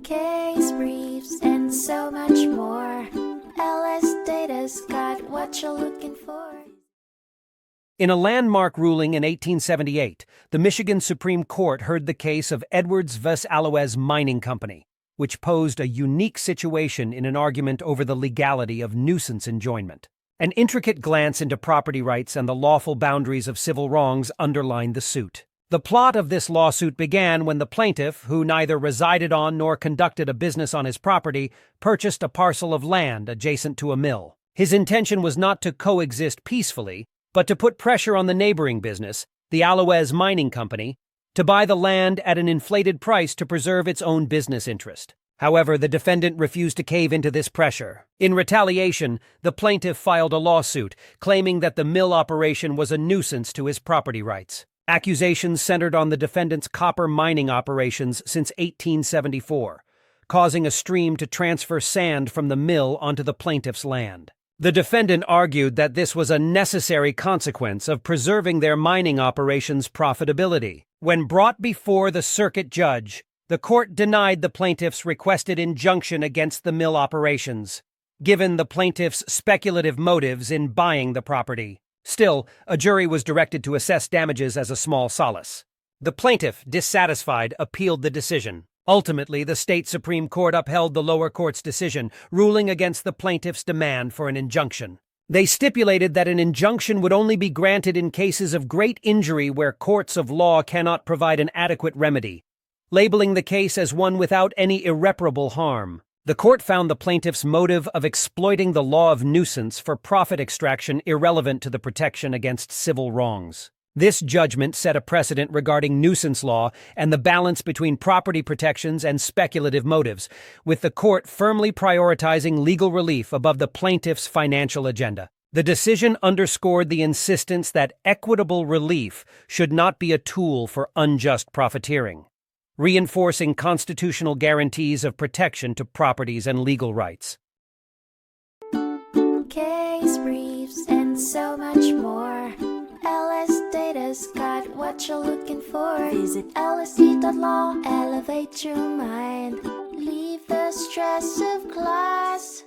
case briefs, and so much more. LSData's got what you're looking for. In a landmark ruling in 1878, the Michigan Supreme Court heard the case of Edwards v. Allouez Mining Company, which posed a unique situation in an argument over the legality of nuisance enjoyment. An intricate glance into property rights and the lawful boundaries of civil wrongs underlined the suit. The plot of this lawsuit began when the plaintiff, who neither resided on nor conducted a business on his property, purchased a parcel of land adjacent to a mill. His intention was not to coexist peacefully, but to put pressure on the neighboring business, the Allouez Mining Company, to buy the land at an inflated price to preserve its own business interest. However, the defendant refused to cave into this pressure. In retaliation, the plaintiff filed a lawsuit, claiming that the mill operation was a nuisance to his property rights. Accusations centered on the defendant's copper mining operations since 1874, causing a stream to transfer sand from the mill onto the plaintiff's land. The defendant argued that this was a necessary consequence of preserving their mining operations' profitability. When brought before the circuit judge, the court denied the plaintiff's requested injunction against the mill operations, given the plaintiff's speculative motives in buying the property. Still, a jury was directed to assess damages as a small solace. The plaintiff, dissatisfied, appealed the decision. Ultimately, the state Supreme Court upheld the lower court's decision, ruling against the plaintiff's demand for an injunction. They stipulated that an injunction would only be granted in cases of great injury where courts of law cannot provide an adequate remedy, labeling the case as one without any irreparable harm. The court found the plaintiff's motive of exploiting the law of nuisance for profit extraction irrelevant to the protection against civil wrongs. This judgment set a precedent regarding nuisance law and the balance between property protections and speculative motives, with the court firmly prioritizing legal relief above the plaintiff's financial agenda. The decision underscored the insistence that equitable relief should not be a tool for unjust profiteering, reinforcing constitutional guarantees of protection to properties and legal rights. Case briefs, and so much more. LSData's got what you're looking for. Visit lsd.law, elevate your mind. Leave the stress of class.